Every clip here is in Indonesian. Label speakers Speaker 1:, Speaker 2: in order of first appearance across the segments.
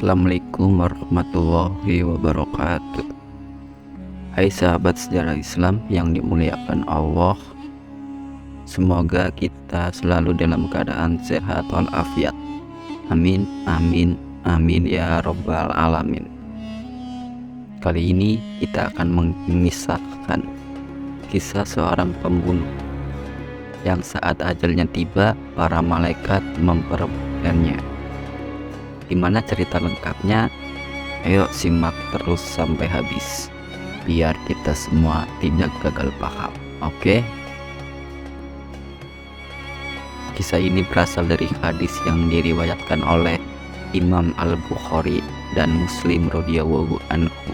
Speaker 1: Assalamualaikum warahmatullahi wabarakatuh. Hai sahabat sejarah Islam yang dimuliakan Allah, semoga kita selalu dalam keadaan sehat walafiat. Amin, amin, amin ya robbal alamin. Kali ini kita akan mengisahkan kisah seorang pembunuh yang saat ajalnya tiba, para malaikat memperebutkannya. Gimana cerita lengkapnya? Ayo simak terus sampai habis, biar kita semua tidak gagal paham. Oke? Kisah ini berasal dari hadis yang diriwayatkan oleh Imam Al-Bukhari dan Muslim radhiyallahu anhu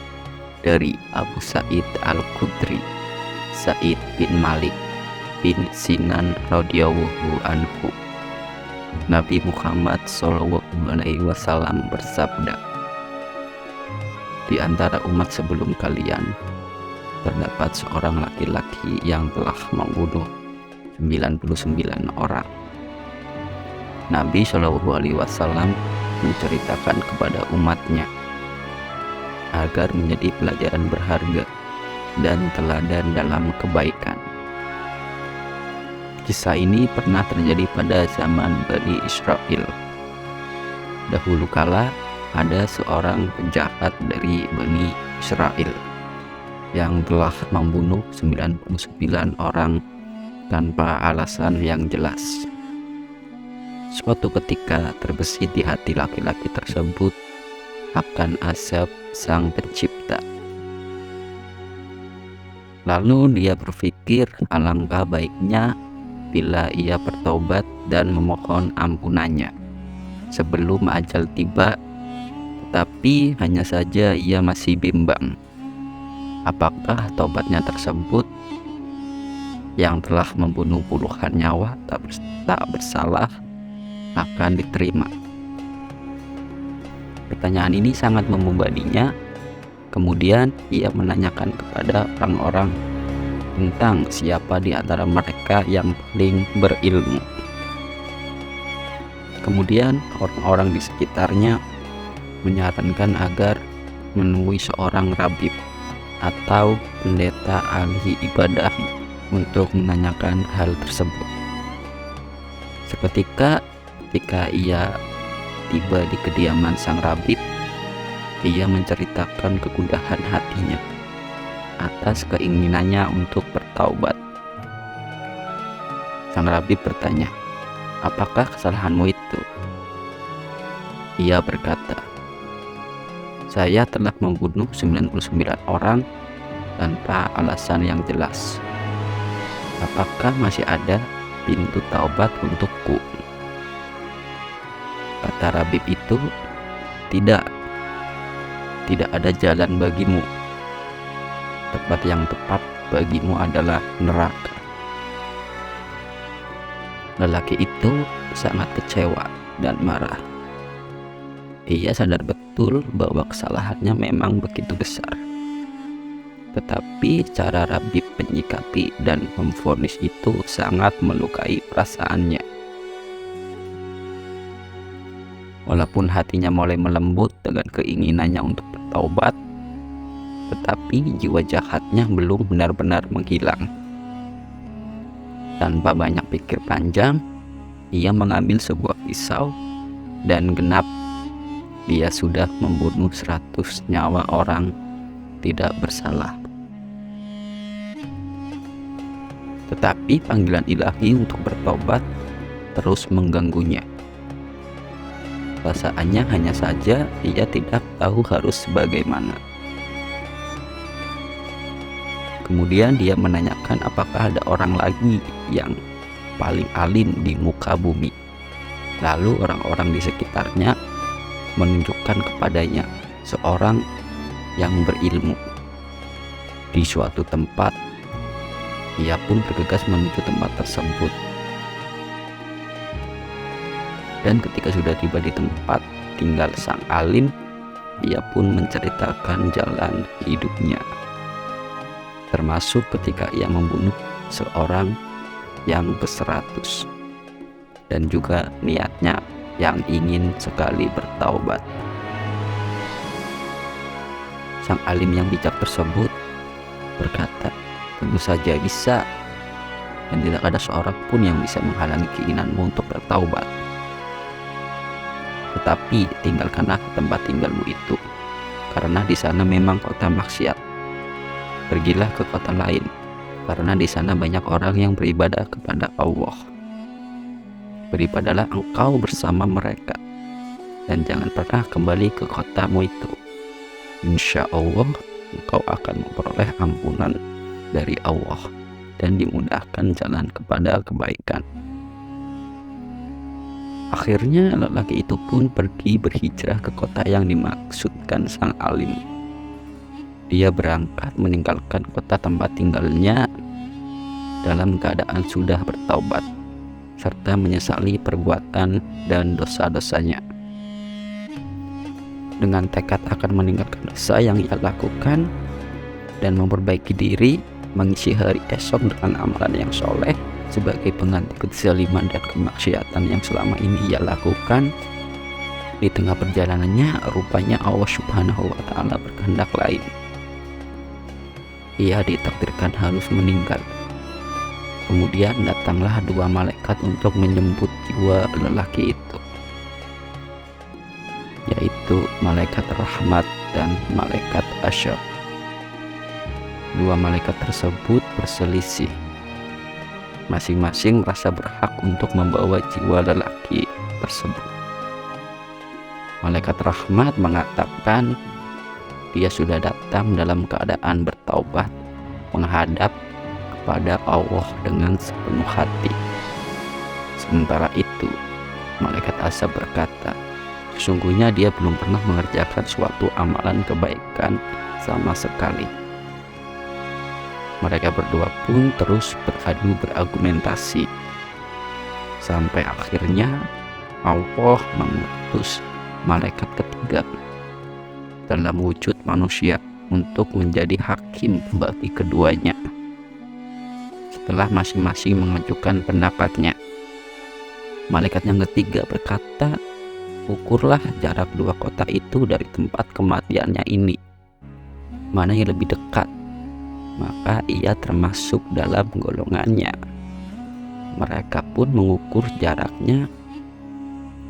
Speaker 1: dari Abu Sa'id Al-Khudri, Sa'id bin Malik bin Sinan radhiyallahu anhu. Nabi Muhammad SAW bersabda, di antara umat sebelum kalian terdapat seorang laki-laki yang telah membunuh 99 orang. Nabi SAW menceritakan kepada umatnya agar menjadi pelajaran berharga dan teladan dalam kebaikan. Kisah ini pernah terjadi pada zaman Bani Israel. Dahulu kala ada seorang penjahat dari Bani Israel yang telah membunuh 99 orang tanpa alasan yang jelas. Suatu ketika terbesit di hati laki-laki tersebut akan azab Sang Pencipta. Lalu dia berpikir alangkah baiknya bila ia bertobat dan memohon ampunannya sebelum ajal tiba, tetapi hanya saja ia masih bimbang apakah tobatnya tersebut yang telah membunuh puluhan nyawa tak bersalah akan diterima. Pertanyaan ini sangat membebaninya. Kemudian ia menanyakan kepada orang-orang tentang siapa di antara mereka yang paling berilmu. Kemudian orang-orang di sekitarnya menyarankan agar menemui seorang rabib atau pendeta ahli ibadah untuk menanyakan hal tersebut. Seketika ketika ia tiba di kediaman sang rabib, ia menceritakan kegundahan hatinya atas keinginannya untuk bertaubat. Sang rabib bertanya, apakah kesalahanmu itu? Ia berkata, saya telah membunuh 99 orang tanpa alasan yang jelas. Apakah masih ada pintu taubat untukku? Kata rabib itu, tidak ada jalan bagimu. Tempat yang tepat bagimu adalah neraka. Lelaki itu sangat kecewa dan marah. Ia sadar betul bahwa kesalahannya memang begitu besar. Tetapi cara rabib menyikapi dan memvonis itu sangat melukai perasaannya. Walaupun hatinya mulai melembut dengan keinginannya untuk bertaubat, tetapi jiwa jahatnya belum benar-benar menghilang. Tanpa banyak pikir panjang, ia mengambil sebuah pisau dan genap dia sudah membunuh 100 nyawa orang tidak bersalah. Tetapi panggilan ilahi untuk bertobat terus mengganggunya. Perasaannya hanya saja ia tidak tahu harus bagaimana. Kemudian dia menanyakan apakah ada orang lagi yang paling alim di muka bumi. Lalu orang-orang di sekitarnya menunjukkan kepadanya seorang yang berilmu. Di suatu tempat, ia pun bergegas menuju tempat tersebut. Dan ketika sudah tiba di tempat tinggal sang alim, ia pun menceritakan jalan hidupnya, termasuk ketika ia membunuh seorang yang ke-100 dan juga niatnya yang ingin sekali bertaubat. Sang alim yang bijak tersebut berkata, tentu saja bisa, dan tidak ada seorang pun yang bisa menghalangi keinginanmu untuk bertaubat. Tetapi tinggalkanlah tempat tinggalmu itu, karena di sana memang kota maksiat. Pergilah ke kota lain, karena di sana banyak orang yang beribadah kepada Allah. Beribadahlah engkau bersama mereka, dan jangan pernah kembali ke kotamu itu. Insya Allah engkau akan memperoleh ampunan dari Allah dan dimudahkan jalan kepada kebaikan. Akhirnya lelaki itu pun pergi berhijrah ke kota yang dimaksudkan sang alim. Dia berangkat meninggalkan kota tempat tinggalnya dalam keadaan sudah bertaubat serta menyesali perbuatan dan dosa-dosanya. Dengan tekad akan meninggalkan dosa yang ia lakukan dan memperbaiki diri, mengisi hari esok dengan amalan yang soleh sebagai pengganti kezaliman dan kemaksiatan yang selama ini ia lakukan. Di tengah perjalanannya, rupanya Allah Subhanahu wa Ta'ala berkehendak lain. Ia ditakdirkan harus meninggal. Kemudian datanglah dua malaikat untuk menjemput jiwa lelaki itu, yaitu malaikat rahmat dan malaikat asyab. Dua malaikat tersebut berselisih. Masing-masing merasa berhak untuk membawa jiwa lelaki tersebut. Malaikat rahmat mengatakan dia sudah datang dalam keadaan bertaubat, menghadap kepada Allah dengan sepenuh hati. Sementara itu, malaikat asab berkata, sesungguhnya dia belum pernah mengerjakan suatu amalan kebaikan sama sekali. Mereka berdua pun terus beradu berargumentasi, sampai akhirnya Allah mengutus malaikat ketiga dalam wujud manusia untuk menjadi hakim bagi keduanya. Setelah masing-masing mengajukan pendapatnya, malaikat yang ketiga berkata, ukurlah jarak dua kota itu dari tempat kematiannya ini, mana yang lebih dekat, maka ia termasuk dalam golongannya. Mereka pun mengukur jaraknya,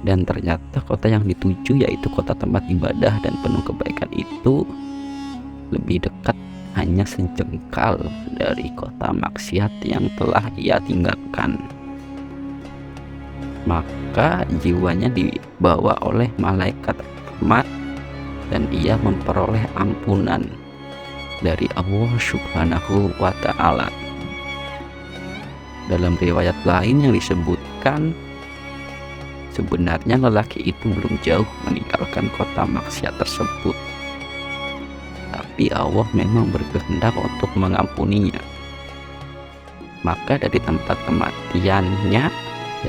Speaker 1: dan ternyata kota yang dituju, yaitu kota tempat ibadah dan penuh kebaikan itu, lebih dekat hanya sejengkal dari kota maksiat yang telah ia tinggalkan. Maka jiwanya dibawa oleh malaikat rahmat dan ia memperoleh ampunan dari Allah Subhanahu wa Ta'ala. Dalam riwayat lain yang disebutkan, sebenarnya lelaki itu belum jauh meninggalkan kota maksiat tersebut, tapi Allah memang berkehendak untuk mengampuninya. Maka dari tempat kematiannya,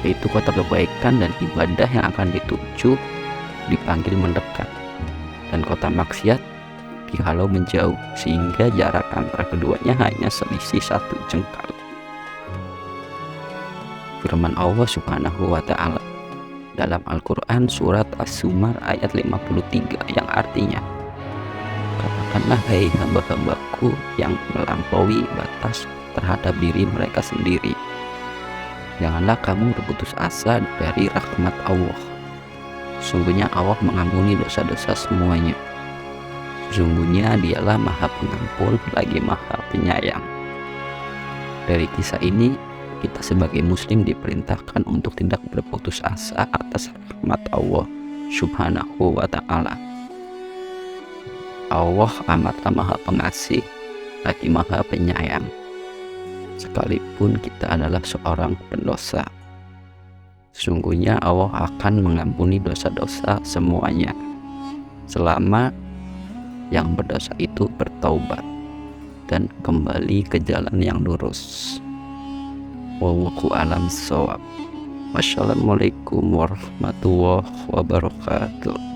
Speaker 1: yaitu kota kebaikan dan ibadah yang akan dituju, dipanggil mendekat, dan kota maksiat dihalau menjauh, sehingga jarak antara keduanya hanya selisih satu jengkal. Firman Allah Subhanahu wa Ta'ala dalam Al-Quran surat As-Zumar ayat 53 yang artinya, katakanlah hai hamba-hambaku yang melampaui batas terhadap diri mereka sendiri, janganlah kamu berputus asa dari rahmat Allah. Sesungguhnya Allah mengampuni dosa-dosa semuanya. Sesungguhnya dialah maha pengampun lagi maha penyayang. Dari kisah ini, kita sebagai muslim diperintahkan untuk tidak berputus asa atas rahmat Allah Subhanahu wa Ta'ala. Allah amatlah maha pengasih lagi maha penyayang, sekalipun kita adalah seorang pendosa. Sesungguhnya Allah akan mengampuni dosa-dosa semuanya, selama yang berdosa itu bertaubat dan kembali ke jalan yang lurus. Wallahu a'lam bishawab. Wassalamualaikum warahmatullahi wabarakatuh.